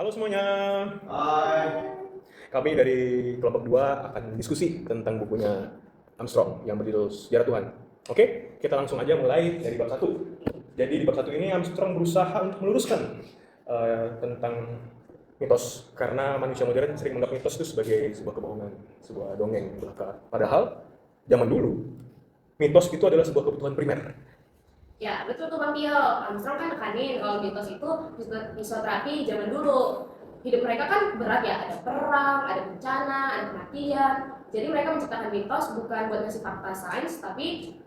Halo semuanya, Hai. kami dari kelompok 2 akan diskusi tentang bukunya Armstrong yang berjudul Sejarah Tuhan. Oke, kita langsung aja mulai dari bab 1. Jadi di bab 1 ini Armstrong berusaha untuk meluruskan tentang mitos, karena manusia modern sering menganggap mitos itu sebagai sebuah kebohongan, sebuah dongeng belaka. Padahal zaman dulu mitos itu adalah sebuah kebutuhan primer. Ya, betul tuh Bang Tio. Armstrong kan nekanin kalau mitos itu misoterapi zaman dulu. Hidup mereka kan berat ya, ada perang, ada bencana, ada kematian. Jadi mereka menciptakan mitos bukan buat ngasih fakta sains, tapi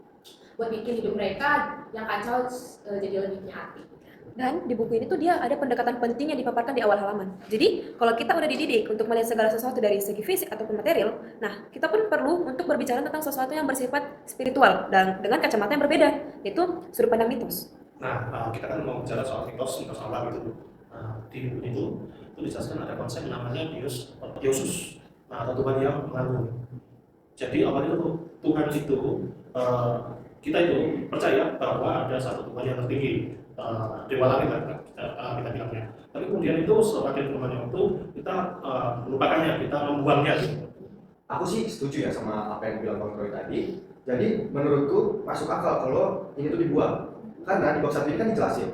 buat bikin hidup mereka yang kacau jadi lebih punya arti. Dan di buku ini tuh dia ada pendekatan penting yang dipaparkan di awal halaman. Jadi, kalau kita udah dididik untuk melihat segala sesuatu dari segi fisik ataupun material, nah kita pun perlu untuk berbicara tentang sesuatu yang bersifat spiritual dan dengan kacamata yang berbeda, yaitu sudut pandang mitos. Nah, kita kan mau bicara soal mitos apa gitu. Nah, di buku itu dijelaskan ada konsep namanya Diosus. Nah, atau Tuhan yang mengagung. Jadi awalnya Tuhan itu kita itu percaya bahwa ada satu Tuhan yang tertinggi, dewa langit kita bilangnya. Tapi kemudian itu semakin berkembang waktu kita melupakannya, kita membuangnya. Gitu. Aku sih setuju ya sama apa yang bilang Bang Troy tadi. Jadi menurutku masuk akal kalau ini tuh dibuang. Karena di bab 1 ini kan dijelasin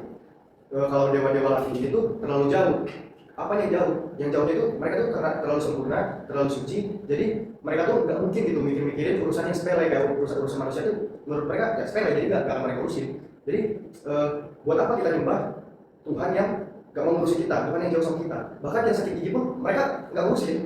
kalau dewa-dewa langit ini tuh terlalu jauh. Apanya jauh? Yang jauhnya itu mereka tuh terlalu sempurna, terlalu suci. Jadi mereka tuh nggak mungkin gitu mikirin urusan yang sepele kayak urusan manusia itu menurut mereka ya sepele, jadi nggak akan mereka urusin. Jadi buat apa kita nyembah Tuhan yang nggak mau ngurusin kita, Tuhan yang jauh sama kita. Bahkan yang sakit gigi pun mereka nggak ngurusin.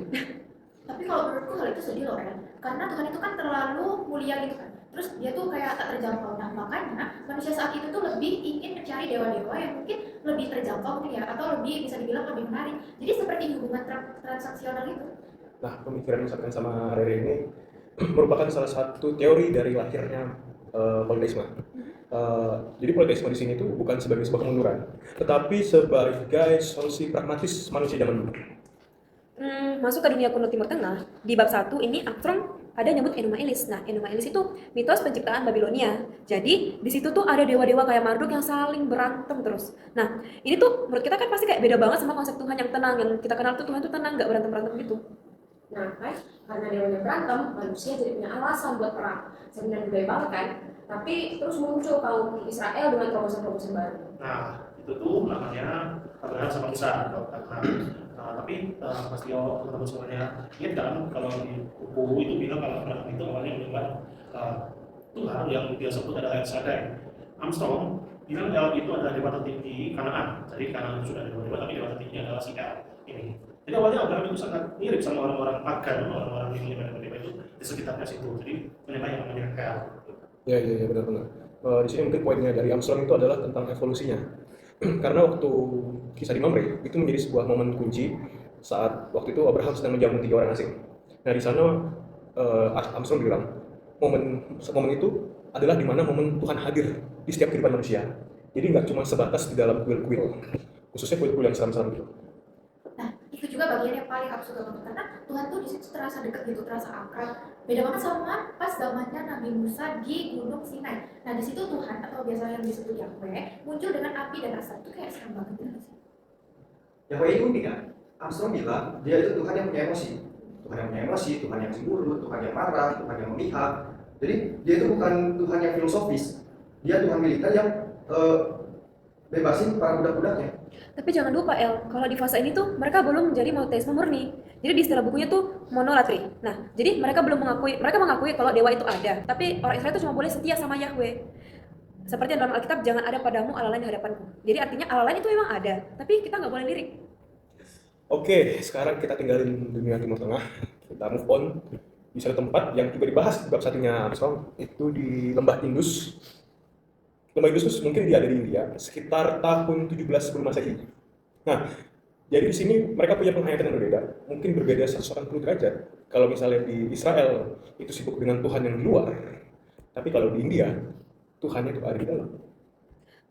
Tapi kalau menurutku hal itu sedih loh kan, karena Tuhan itu kan terlalu mulia gitu kan. Terus dia tuh kayak tak terjangkau. Nah makanya manusia saat itu tuh lebih ingin mencari dewa-dewa yang mungkin lebih terjangkau mungkin ya, atau lebih bisa dibilang lebih menarik. Jadi seperti hubungan transaksional gitu. Nah, pemikiran yang disampaikan sama Rere ini merupakan salah satu teori dari lahirnya politeisme. Jadi politeisme di sini tuh bukan sebagai sebuah kemunduran, tetapi sebagai solusi pragmatis manusia zaman dulu. Masuk ke dunia kuno Timur Tengah, di bab 1 ini Armstrong ada nyebut Enuma Elish. Nah, Enuma Elish itu mitos penciptaan Babilonia. Jadi, di situ tuh ada dewa-dewa kayak Marduk yang saling berantem terus. Nah, ini tuh menurut kita kan pasti kayak beda banget sama konsep Tuhan yang tenang. Yang kita kenal tuh Tuhan tuh tenang, nggak berantem-berantem gitu. Nah kan, karena dewanya berantem, manusia jadi punya alasan buat perang. Sebenarnya budaya banget kan. Tapi terus muncul kaum Israel dengan terobosan-terobosan baru. Nah, itu tuh namanya Abraham sama Musa. Tapi Mas Tio, teman-teman semuanya, ingat kan kalau di buku itu bilang kalau Abraham itu awalnya menyembah Tuhan yang dia sebut adalah El Shaddai. Armstrong bilang El itu adalah dewa tertinggi Kanaan. Jadi Kanaan sudah ada dewa, tapi dewa tertingginya adalah si El ini. Jadi awalnya Abraham itu sangat mirip sama orang-orang pagan, orang-orang yang menyembah dewa itu di sekitarnya situ. Jadi menyembah yang namanya El. Ya, benar-benar. Di sini mungkin poinnya dari Armstrong itu adalah tentang evolusinya. Karena waktu kisah di Mamre itu menjadi sebuah momen kunci saat waktu itu Abraham sedang menjamu 3 orang asing. Nah di sana Armstrong bilang momen itu adalah di mana momen Tuhan hadir di setiap kehidupan manusia. Jadi nggak cuma sebatas di dalam kuil-kuil, khususnya kuil-kuil yang seram-seram gitu. Nah, itu juga bagian yang paling aku suka banget karena Tuhan tuh di situ terasa dekat gitu, terasa akrab. Beda banget sama pas zamannya Nabi Musa di Gunung Sinai. Nah, di situ Tuhan atau biasanya yang disebut Yahweh muncul dengan api dan asap. Itu kayak serem banget gitu sih. Yang paling unik kan, Armstrong bilang dia itu Tuhan yang punya emosi. Tuhan yang punya emosi, Tuhan yang cemburu, Tuhan yang marah, Tuhan yang memihak. Jadi dia itu bukan Tuhan yang filosofis. Dia Tuhan militer yang bebasin para budak-budaknya. Tapi jangan lupa El, kalau di fase ini tuh mereka belum menjadi monoteisme murni. Jadi di istilah bukunya tuh monolatri. Nah, jadi mereka mengakui kalau dewa itu ada. Tapi orang Israel itu cuma boleh setia sama Yahweh. Seperti dalam Alkitab, jangan ada padamu Allah lain di hadapanku. Jadi artinya Allah lain itu memang ada, tapi kita nggak boleh lirik. Oke, sekarang kita tinggalin dunia Timur Tengah, kita move on di satu tempat yang juga dibahas di bab 1-nya Armstrong, itu di Lembah Indus. Lembah Indus mungkin dia ada di India sekitar tahun 17 sebelum Masehi. Nah, jadi di sini mereka punya penghayatan yang berbeda, mungkin berbeda 180 derajat. Kalau misalnya di Israel itu sibuk dengan Tuhan yang di luar, tapi kalau di India Tuhannya itu ada di dalam.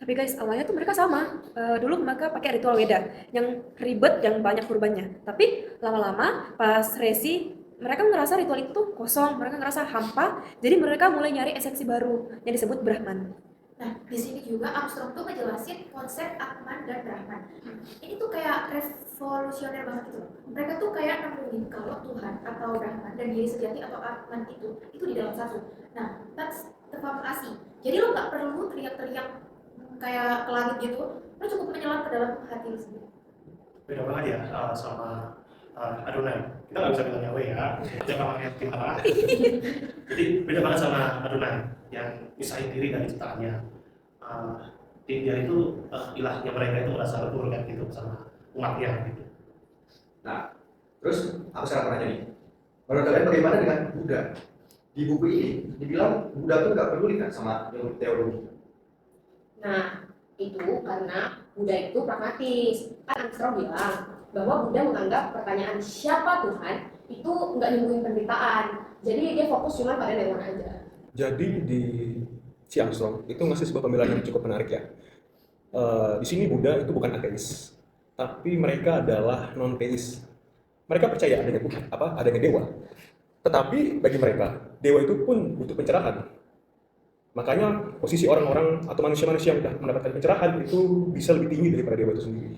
Tapi guys, awalnya tuh mereka sama. Dulu mereka pakai ritual Weda yang ribet, yang banyak kurbannya. Tapi lama-lama pas resi, mereka ngerasa ritual itu tuh kosong, mereka ngerasa hampa. Jadi mereka mulai nyari esensi baru yang disebut Brahman. Nah, di sini juga Armstrong tuh ngejelasin konsep Atman dan Brahman. Ini tuh kayak revolusioner banget gitu loh. Mereka tuh kayak nemuin kalau Tuhan atau Brahman dan diri sejati atau Atman itu di dalam satu. Nah, that's the famasi. Jadi lo nggak perlu teriak-teriak kayak ke langit gitu. Lo cukup menyelam ke dalam hati lo sendiri. Beda banget ya sama Adonai. Kita nggak bisa bilang Yahweh ya, jangan pakai tim Allah. Jadi beda banget sama Adonai yang misahin diri dari ciptaannya. Dia itu ilahnya mereka itu merasa lebur kan gitu sama umatnya gitu. Nah, terus aku sekarang mau nanya nih, menurut kalian bagaimana dengan Buddha? Di buku ini dibilang Buddha tuh nggak peduli kan sama ilmu teologi. Nah, itu karena Buddha itu pragmatis. Kan Armstrong bilang bahwa Buddha menganggap pertanyaan siapa Tuhan itu nggak nyembuhin penderitaan. Jadi dia fokus cuma pada dewan aja. Jadi di si Armstrong itu ngasih sebuah pembelaan yang cukup menarik ya. Di sini Buddha itu bukan ateis, tapi mereka adalah non-teis. Mereka percaya adanya Tuhan, adanya dewa. Tetapi bagi mereka, dewa itu pun butuh pencerahan. Makanya posisi orang-orang atau manusia-manusia yang sudah mendapatkan pencerahan itu bisa lebih tinggi daripada dewa itu sendiri.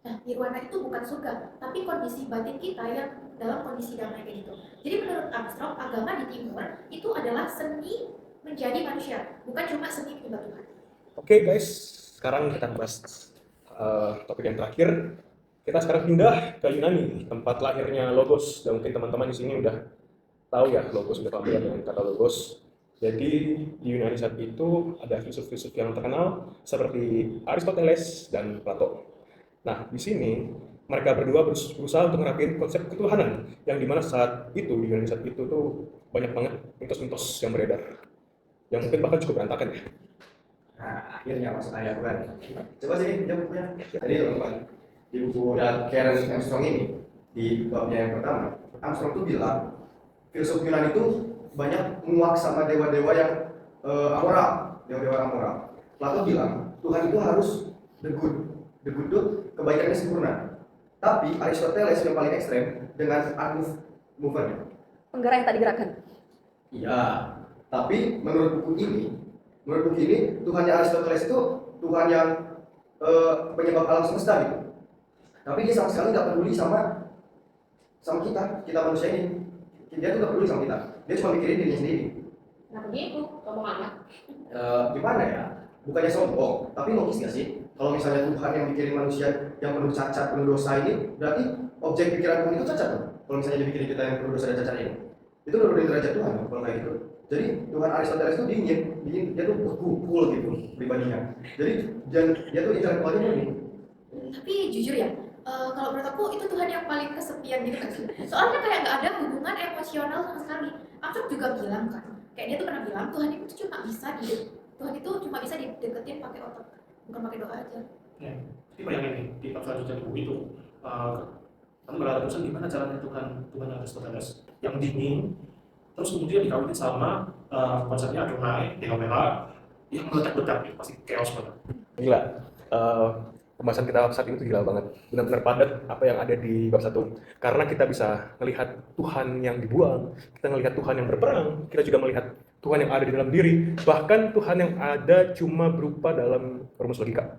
Nah, nirwana itu bukan surga, tapi kondisi batin kita yang dalam kondisi damai kayak gitu. Jadi menurut Armstrong, agama di timur itu adalah seni menjadi manusia, bukan cuma seni menyembah Tuhan. Oke guys, sekarang kita bahas topik yang terakhir. Kita sekarang pindah ke Yunani, tempat lahirnya Logos. Dan mungkin teman-teman di sini udah tahu ya Logos, udah familiar dengan kata Logos. Jadi di Yunani saat itu ada filsuf-filsuf yang terkenal seperti Aristoteles dan Plato. Nah, di sini mereka berdua berusaha untuk nerapin konsep ketuhanan yang dimana saat itu di Yunani saat itu tuh banyak banget mitos-mitos yang beredar, yang mungkin bahkan cukup berantakan ya. Nah, akhirnya masuk ayat kan. Coba sih pinjam bukunya. Tadi teman-teman di buku Karen Armstrong ini di babnya yang pertama, Armstrong tuh bilang filsuf Yunani itu banyak muak sama dewa-dewa yang amoral, dewa-dewa amoral. Plato bilang Tuhan itu harus the good tuh kebaikannya sempurna. Tapi Aristoteles yang paling ekstrem dengan art mover. Penggerak yang tak digerakkan. Iya, tapi menurut buku ini Tuhannya Aristoteles itu Tuhan yang penyebab alam semesta gitu. Tapi dia sama sekali nggak peduli sama kita manusia ini. Dia tuh nggak peduli sama kita. Dia cuma mikirin dirinya sendiri. Kenapa gitu? Ngomong amat. Gimana ya? Bukannya sombong, tapi logis nggak sih? Kalau misalnya Tuhan yang mikirin manusia yang penuh cacat, penuh dosa ini, berarti objek pikiran Tuhan itu cacat dong. Kalau misalnya dia bikin kita yang penuh dosa dan cacat ini, itu nurunin derajat Tuhan dong, kalau kayak gitu. Jadi Tuhan Aristoteles itu dingin, dia tuh cool gitu pribadinya. Jadi dia tuh intelektualnya murni. Tapi jujur ya, kalau menurut aku itu Tuhan yang paling kesepian gitu kan sih. Soalnya kayak nggak ada hubungan emosional sama sekali. Armstrong juga bilang kan, kayak dia tuh pernah bilang Tuhan itu cuma bisa dideketin pakai otak, bukan pakai doa aja. Ya, jadi bayangin nih di bab selanjutnya di buku itu, kamu berada terusan gimana caranya Tuhan Aristoteles yang dingin, terus kemudian dikawinin sama konsepnya Adonai, Dewa yang meledak-ledak, pasti chaos banget. Gila. Pembahasan kita bab 1 itu gila banget. Benar-benar padat apa yang ada di bab 1. Karena kita bisa melihat Tuhan yang dibuang, kita melihat Tuhan yang berperang, kita juga melihat Tuhan yang ada di dalam diri, bahkan Tuhan yang ada cuma berupa dalam rumus logika.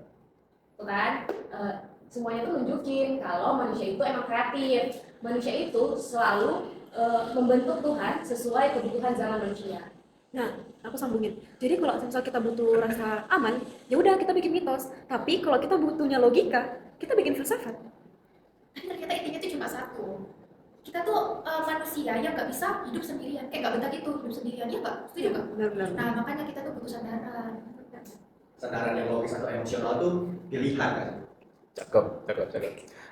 Tuh kan, semuanya tuh nunjukin kalau manusia itu emang kreatif. Manusia itu selalu membentuk Tuhan sesuai kebutuhan zaman manusia. Nah, aku sambungin. Jadi kalau misal kita butuh rasa aman, ya udah kita bikin mitos. Tapi kalau kita butuhnya logika, kita bikin filsafat. Tapi ternyata intinya itu cuma satu. Kita tuh manusia yang nggak bisa hidup sendirian, kayak nggak betah gitu hidup sendirian, ya nggak? Setuju nggak? Benar-benar. Nah makanya kita tuh butuh sandaran. Sandaran yang logis atau emosional tuh pilihan kan. Cakep.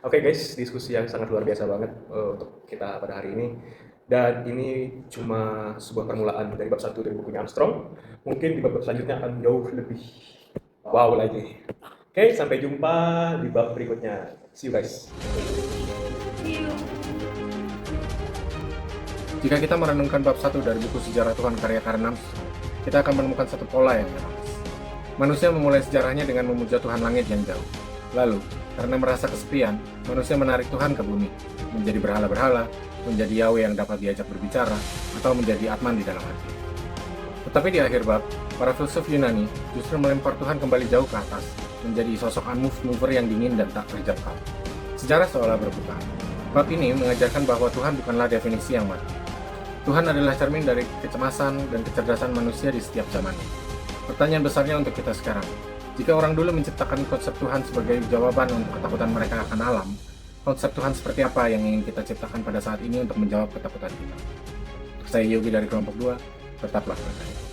Oke guys, diskusi yang sangat luar biasa banget untuk kita pada hari ini. Dan ini cuma sebuah permulaan dari bab 1 dari bukunya Armstrong. Mungkin di bab selanjutnya akan jauh lebih wow lagi. Oke, sampai jumpa di bab berikutnya. See you guys. Jika kita merenungkan bab 1 dari buku Sejarah Tuhan karya Karen Armstrong, kita akan menemukan satu pola yang jelas. Manusia memulai sejarahnya dengan memuja Tuhan langit yang jauh. Lalu, karena merasa kesepian, manusia menarik Tuhan ke bumi, menjadi berhala-berhala, menjadi Yahweh yang dapat diajak berbicara, atau menjadi Atman di dalam hati. Tetapi di akhir bab, Para filsuf Yunani justru melempar Tuhan kembali jauh ke atas, menjadi sosok unmoved mover yang dingin dan tak terjangkau. Sejarah seolah berputar. Bab ini mengajarkan bahwa Tuhan bukanlah definisi yang mati. Tuhan adalah cermin dari kecemasan dan kecerdasan manusia di setiap zamannya. Pertanyaan besarnya untuk kita sekarang, jika orang dulu menciptakan konsep Tuhan sebagai jawaban untuk ketakutan mereka akan alam, konsep Tuhan seperti apa yang ingin kita ciptakan pada saat ini untuk menjawab ketakutan kita? Saya Yogi dari kelompok 2, tetaplah berdaya.